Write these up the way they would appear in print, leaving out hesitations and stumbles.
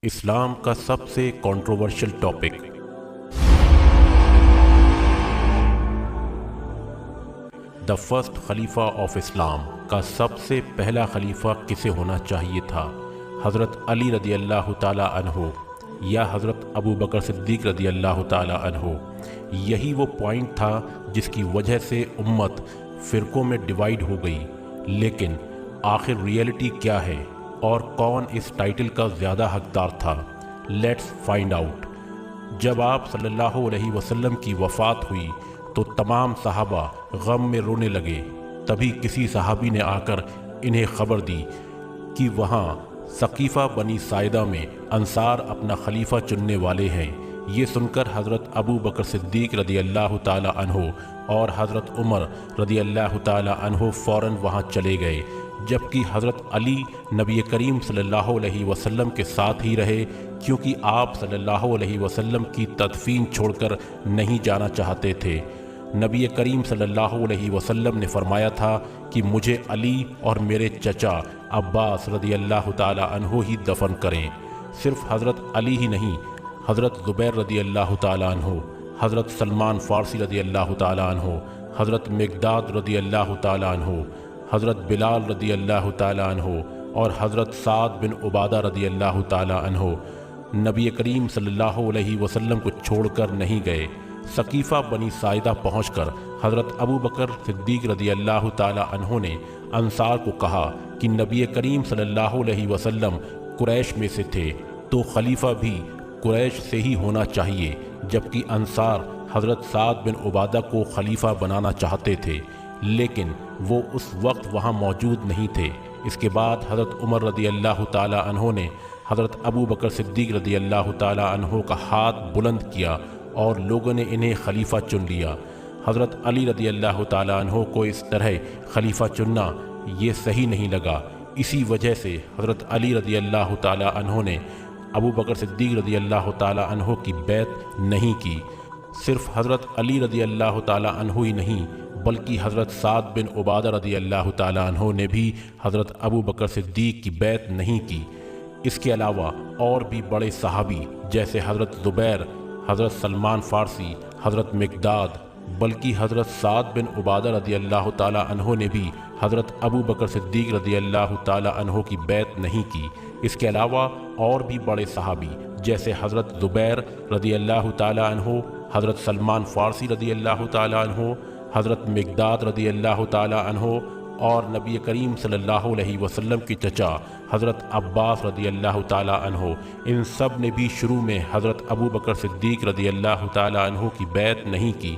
اسلام کا سب سے controversial topic. The first خلیفہ آف اسلام کا سب سے پہلا خلیفہ کسے ہونا چاہیے تھا؟ حضرت علی رضی اللہ تعالیٰ عنہ یا حضرت ابو بکر صدیق رضی اللہ تعالیٰ عنہ؟ یہی وہ پوائنٹ تھا جس کی وجہ سے امت فرقوں میں ڈیوائیڈ ہو گئی۔ لیکن آخر ریئلٹی کیا ہے اور کون اس ٹائٹل کا زیادہ حقدار تھا؟ Let's find out. جب آپ صلی اللہ علیہ وسلم کی وفات ہوئی تو تمام صحابہ غم میں رونے لگے۔ تبھی کسی صحابی نے آ کر انہیں خبر دی کہ وہاں ثقیفہ بنی ساعدہ میں انصار اپنا خلیفہ چننے والے ہیں۔ یہ سن کر حضرت ابو بکر صدیق رضی اللہ تعالی عنہ اور حضرت عمر رضی اللہ تعالی عنہ فوراً وہاں چلے گئے، جبکہ حضرت علی نبی کریم صلی اللہ علیہ وسلم کے ساتھ ہی رہے، کیونکہ آپ صلی اللہ علیہ وسلم کی تدفین چھوڑ کر نہیں جانا چاہتے تھے۔ نبی کریم صلی اللہ علیہ وسلم نے فرمایا تھا کہ مجھے علی اور میرے چچا عباس رضی اللہ تعالی عنہ ہی دفن کریں۔ صرف حضرت علی ہی نہیں، حضرت زبیر رضی اللہ تعالی عنہ، حضرت سلمان فارسی رضی اللہ تعالی عنہ، حضرت مقداد رضی اللہ تعالی عنہ، حضرت بلال رضی اللہ تعالی عنہ اور حضرت سعد بن عبادہ رضی اللہ تعالی عنہ نبی کریم صلی اللہ علیہ وسلم کو چھوڑ کر نہیں گئے۔ ثقیفہ بنی ساعدہ پہنچ کر حضرت ابو بکر صدیق رضی اللہ تعالی عنہ نے انصار کو کہا کہ نبی کریم صلی اللہ علیہ وسلم قریش میں سے تھے تو خلیفہ بھی قریش سے ہی ہونا چاہیے، جبکہ انصار حضرت سعد بن عبادہ کو خلیفہ بنانا چاہتے تھے، لیکن وہ اس وقت وہاں موجود نہیں تھے۔ اس کے بعد حضرت عمر رضی اللہ تعالی عنہ نے حضرت ابو بکر صدیق رضی اللہ تعالی عنہ کا ہاتھ بلند کیا اور لوگوں نے انہیں خلیفہ چن لیا۔ حضرت علی رضی اللہ تعالی عنہ کو اس طرح خلیفہ چننا یہ صحیح نہیں لگا۔ اسی وجہ سے حضرت علی رضی اللہ تعالی عنہ نے ابو بکر صدیق رضی اللہ تعالی عنہ کی بیعت نہیں کی۔ صرف حضرت علی رضی اللہ تعالی عنہ ہی نہیں بلکہ حضرت سعد بن عبادہ رضی اللہ تعالی عنہ نے بھی حضرت ابو بکر صدیق کی بیعت نہیں کی۔ اس کے علاوہ اور بھی بڑے صحابی جیسے حضرت زبیر، حضرت سلمان فارسی، حضرت مقداد، بلکہ حضرت سعد بن عبادہ رضی اللہ تعالی عنہ نے بھی حضرت ابو بکر صدیق رضی اللہ تعالی عنہ کی بیعت نہیں کی۔ اس کے علاوہ اور بھی بڑے صحابی جیسے حضرت زبیر رضی اللہ تعالی عنہ، حضرت سلمان فارسی رضی اللہ تعالی عنہ، حضرت مقداد رضی اللہ تعالی عنہ اور نبی کریم صلی اللہ علیہ وسلم کی چچا حضرت عباس رضی اللہ تعالی عنہ، ان سب نے بھی شروع میں حضرت ابو بکر صدیق رضی اللہ تعالی عنہ کی بیعت نہیں کی،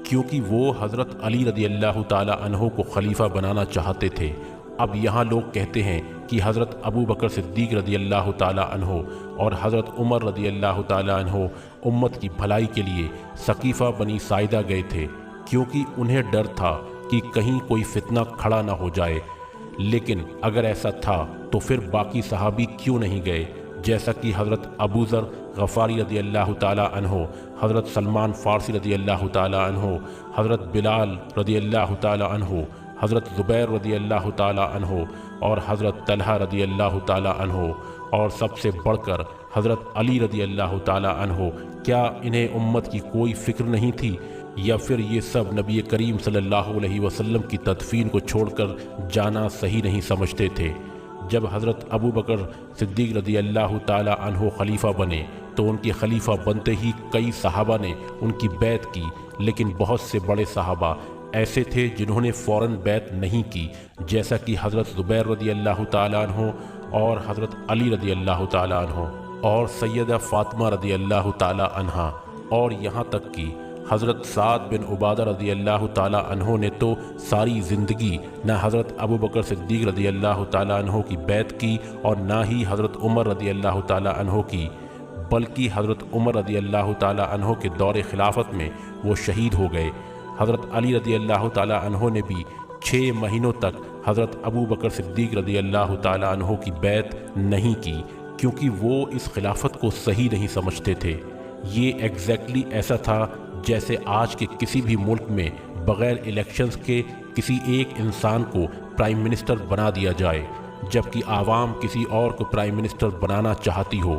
کیونکہ وہ حضرت علی رضی اللہ تعالی عنہ کو خلیفہ بنانا چاہتے تھے۔ اب یہاں لوگ کہتے ہیں کہ حضرت ابو بکر صدیق رضی اللہ تعالی عنہ اور حضرت عمر رضی اللہ تعالی عنہ امت کی بھلائی کے لیے ثقیفہ بنی ساعدہ گئے تھے، کیونکہ انہیں ڈر تھا کہ کہیں کوئی فتنہ کھڑا نہ ہو جائے۔ لیکن اگر ایسا تھا تو پھر باقی صحابی کیوں نہیں گئے؟ جیسا کہ حضرت ابو ذر غفاری رضی اللہ تعالی عنہ، حضرت سلمان فارسی رضی اللہ تعالی عنہ، حضرت بلال رضی اللہ تعالی عنہ، حضرت زبیر رضی اللہ تعالی عنہ اور حضرت طلحہ رضی اللہ تعالی عنہ، اور سب سے بڑھ کر حضرت علی رضی اللہ تعالی عنہ، کیا انہیں امت کی کوئی فکر نہیں تھی؟ یا پھر یہ سب نبی کریم صلی اللہ علیہ وسلم کی تدفین کو چھوڑ کر جانا صحیح نہیں سمجھتے تھے؟ جب حضرت ابو بکر صدیق رضی اللہ تعالی عنہ خلیفہ بنے تو ان کے خلیفہ بنتے ہی کئی صحابہ نے ان کی بیعت کی، لیکن بہت سے بڑے صحابہ ایسے تھے جنہوں نے فوراً بیعت نہیں کی، جیسا کہ حضرت زبیر رضی اللہ تعالی عنہ اور حضرت علی رضی اللہ تعالی عنہ اور سیدہ فاطمہ رضی اللہ تعالی عنہا، اور یہاں تک کہ حضرت سعد بن عبادہ رضی اللہ تعالی عنہ نے تو ساری زندگی نہ حضرت ابو بکر صدیق رضی اللہ تعالی عنہ کی بیعت کی اور نہ ہی حضرت عمر رضی اللہ تعالی عنہ کی، بلکہ حضرت عمر رضی اللہ تعالی عنہ کے دور خلافت میں وہ شہید ہو گئے۔ حضرت علی رضی اللہ تعالی عنہ نے بھی 6 مہینوں تک حضرت ابو بکر صدیق رضی اللہ تعالی عنہ کی بیعت نہیں کی، کیونکہ وہ اس خلافت کو صحیح نہیں سمجھتے تھے۔ یہ ایگزیکٹلی ایسا تھا جیسے آج کے کسی بھی ملک میں بغیر الیکشنز کے کسی ایک انسان کو پرائم منسٹر بنا دیا جائے، جبکہ عوام کسی اور کو پرائم منسٹر بنانا چاہتی ہو۔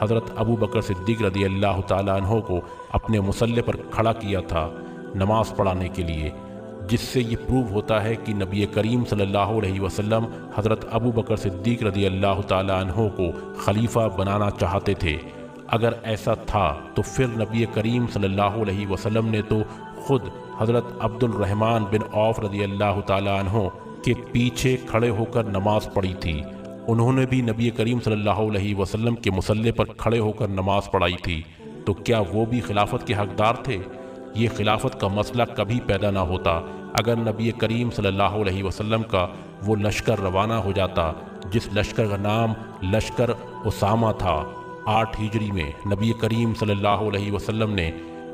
حضرت ابو بکر صدیق رضی اللہ تعالیٰ عنہ کو اپنے مصلے پر کھڑا کیا تھا نماز پڑھانے کے لیے، جس سے یہ پروو ہوتا ہے کہ نبی کریم صلی اللہ علیہ وسلم حضرت ابو بکر صدیق رضی اللہ تعالیٰ عنہ کو خلیفہ بنانا چاہتے تھے۔ اگر ایسا تھا تو پھر نبی کریم صلی اللہ علیہ وسلم نے تو خود حضرت عبد الرحمن بن عوف رضی اللہ تعالیٰ عنہ کے پیچھے کھڑے ہو کر نماز پڑھی تھی۔ انہوں نے بھی نبی کریم صلی اللہ علیہ وسلم کے مصلے پر کھڑے ہو کر نماز پڑھائی تھی، تو کیا وہ بھی خلافت کے حقدار تھے؟ یہ خلافت کا مسئلہ کبھی پیدا نہ ہوتا اگر نبی کریم صلی اللہ علیہ وسلم کا وہ لشکر روانہ ہو جاتا جس لشکر کا نام لشکر اسامہ تھا۔ 8 ہجری میں نبی کریم صلی اللہ علیہ وسلم نے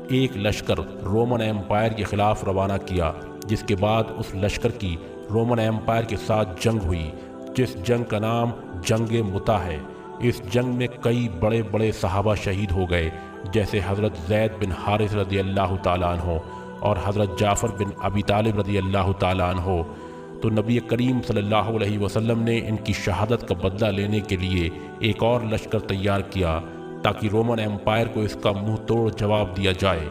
ایک لشکر رومن ایمپائر کے خلاف روانہ کیا، جس کے بعد اس لشکر کی رومن ایمپائر کے ساتھ جنگ ہوئی، جس جنگ کا نام جنگ متا ہے۔ اس جنگ میں کئی بڑے بڑے صحابہ شہید ہو گئے، جیسے حضرت زید بن حارث رضی اللہ تعالیٰ عنہ اور حضرت جعفر بن ابی طالب رضی اللہ تعالیٰ عنہ۔ تو نبی کریم صلی اللہ علیہ وسلم نے ان کی شہادت کا بدلہ لینے کے لیے ایک اور لشکر تیار کیا تاکہ رومن ایمپائر کو اس کا منہ توڑ جواب دیا جائے۔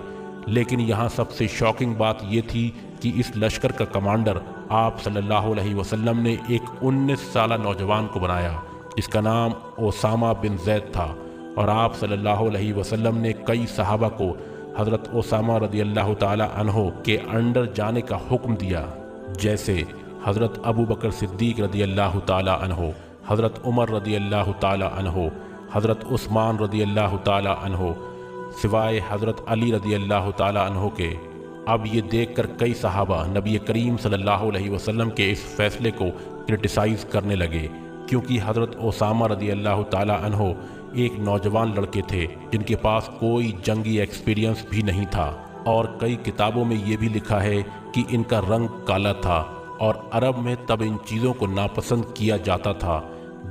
لیکن یہاں سب سے شاکنگ بات یہ تھی کہ اس لشکر کا کمانڈر آپ صلی اللہ علیہ وسلم نے ایک 19 سالہ نوجوان کو بنایا جس کا نام اسامہ بن زید تھا، اور آپ صلی اللہ علیہ وسلم نے کئی صحابہ کو حضرت اسامہ رضی اللہ تعالی عنہ کے انڈر جانے کا حکم دیا، جیسے حضرت ابو بکر صدیق رضی اللہ تعالی عنہ، حضرت عمر رضی اللہ تعالی عنہ، حضرت عثمان رضی اللہ تعالی عنہ، سوائے حضرت علی رضی اللہ تعالی عنہ کے۔ اب یہ دیکھ کر کئی صحابہ نبی کریم صلی اللہ علیہ وسلم کے اس فیصلے کو کرٹیسائز کرنے لگے، کیونکہ حضرت اسامہ رضی اللہ تعالی عنہ ایک نوجوان لڑکے تھے جن کے پاس کوئی جنگی ایکسپیرینس بھی نہیں تھا، اور کئی کتابوں میں یہ بھی لکھا ہے کہ ان کا رنگ کالا تھا، اور عرب میں تب ان چیزوں کو ناپسند کیا جاتا تھا۔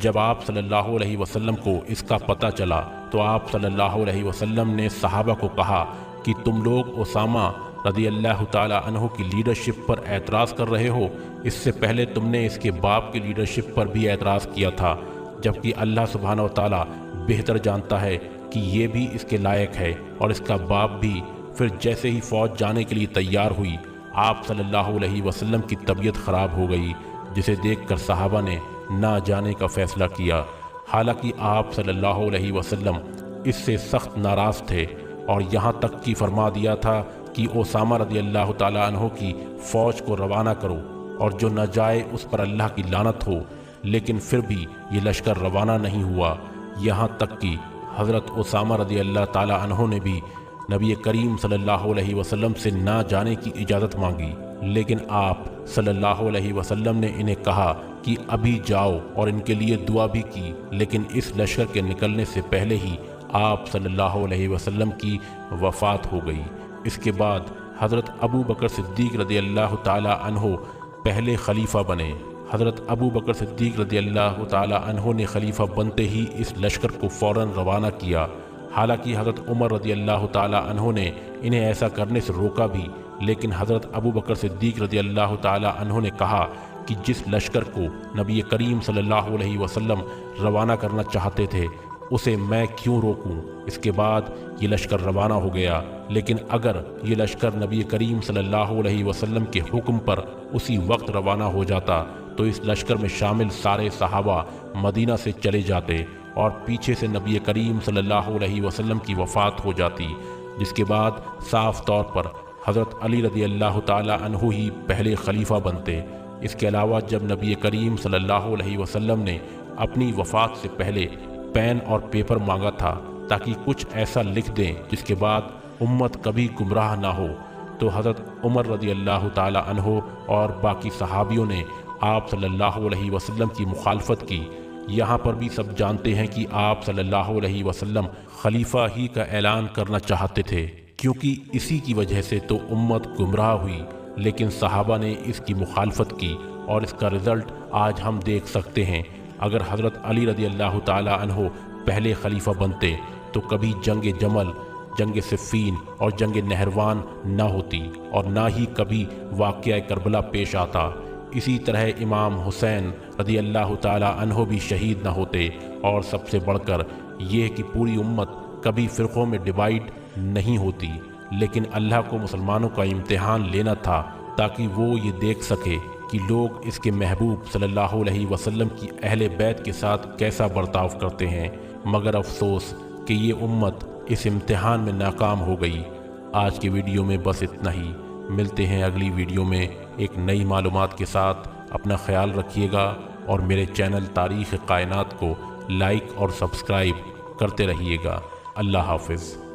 جب آپ صلی اللہ علیہ وسلم کو اس کا پتہ چلا تو آپ صلی اللہ علیہ وسلم نے صحابہ کو کہا کہ تم لوگ اسامہ رضی اللہ تعالی عنہ کی لیڈرشپ پر اعتراض کر رہے ہو، اس سے پہلے تم نے اس کے باپ کی لیڈرشپ پر بھی اعتراض کیا تھا، جبکہ اللہ سبحانہ و تعالی بہتر جانتا ہے کہ یہ بھی اس کے لائق ہے، اور اس کا باپ بھی۔ پھر جیسے ہی فوج جانے کے لیے تیار ہوئی، آپ صلی اللہ علیہ وسلم کی طبیعت خراب ہو گئی، جسے دیکھ کر صحابہ نے نہ جانے کا فیصلہ کیا، حالانکہ آپ صلی اللہ علیہ وسلم اس سے سخت ناراض تھے، اور یہاں تک کہ فرما دیا تھا کہ اسامہ رضی اللہ تعالیٰ عنہ کی فوج کو روانہ کرو، اور جو نہ جائے اس پر اللہ کی لعنت ہو۔ لیکن پھر بھی یہ لشکر روانہ نہیں ہوا، یہاں تک کہ حضرت اسامہ رضی اللہ تعالیٰ عنہ نے بھی نبی کریم صلی اللہ علیہ وسلم سے نہ جانے کی اجازت مانگی، لیکن آپ صلی اللہ علیہ وسلم نے انہیں کہا کہ ابھی جاؤ، اور ان کے لیے دعا بھی کی۔ لیکن اس لشکر کے نکلنے سے پہلے ہی آپ صلی اللہ علیہ وسلم کی وفات ہو گئی۔ اس کے بعد حضرت ابو بکر صدیق رضی اللہ تعالی عنہ پہلے خلیفہ بنے۔ حضرت ابو بکر صدیق رضی اللہ تعالی عنہ نے خلیفہ بنتے ہی اس لشکر کو فوراً روانہ کیا، حالانکہ حضرت عمر رضی اللہ تعالی عنہ نے انہیں ایسا کرنے سے روکا بھی، لیکن حضرت ابو بکر صدیق رضی اللہ تعالی عنہ نے کہا کہ جس لشکر کو نبی کریم صلی اللہ علیہ وسلم روانہ کرنا چاہتے تھے اسے میں کیوں روکوں۔ اس کے بعد یہ لشکر روانہ ہو گیا، لیکن اگر یہ لشکر نبی کریم صلی اللہ علیہ وسلم کے حکم پر اسی وقت روانہ ہو جاتا تو اس لشکر میں شامل سارے صحابہ مدینہ سے چلے جاتے، اور پیچھے سے نبی کریم صلی اللہ علیہ وسلم کی وفات ہو جاتی، جس کے بعد صاف طور پر حضرت علی رضی اللہ تعالی عنہ ہی پہلے خلیفہ بنتے۔ اس کے علاوہ جب نبی کریم صلی اللہ علیہ وسلم نے اپنی وفات سے پہلے پین اور پیپر مانگا تھا تاکہ کچھ ایسا لکھ دیں جس کے بعد امت کبھی گمراہ نہ ہو، تو حضرت عمر رضی اللہ تعالی عنہ اور باقی صحابیوں نے آپ صلی اللہ علیہ وسلم کی مخالفت کی۔ یہاں پر بھی سب جانتے ہیں کہ آپ صلی اللہ علیہ وسلم خلیفہ ہی کا اعلان کرنا چاہتے تھے، کیونکہ اسی کی وجہ سے تو امت گمراہ ہوئی، لیکن صحابہ نے اس کی مخالفت کی، اور اس کا رزلٹ آج ہم دیکھ سکتے ہیں۔ اگر حضرت علی رضی اللہ تعالی عنہ پہلے خلیفہ بنتے تو کبھی جنگ جمل، جنگ صفین اور جنگ نہروان نہ ہوتی، اور نہ ہی کبھی واقعہ کربلا پیش آتا۔ اسی طرح امام حسین رضی اللہ تعالی عنہ بھی شہید نہ ہوتے، اور سب سے بڑھ کر یہ ہے کہ پوری امت کبھی فرقوں میں ڈیوائیڈ نہیں ہوتی، لیکن اللہ کو مسلمانوں کا امتحان لینا تھا تاکہ وہ یہ دیکھ سکے کہ لوگ اس کے محبوب صلی اللہ علیہ وسلم کی اہل بیت کے ساتھ کیسا برتاؤ کرتے ہیں۔ مگر افسوس کہ یہ امت اس امتحان میں ناکام ہو گئی۔ آج کی ویڈیو میں بس اتنا ہی، ملتے ہیں اگلی ویڈیو میں ایک نئی معلومات کے ساتھ۔ اپنا خیال رکھیے گا اور میرے چینل تاریخ کائنات کو لائک اور سبسکرائب کرتے رہیے گا۔ اللہ حافظ۔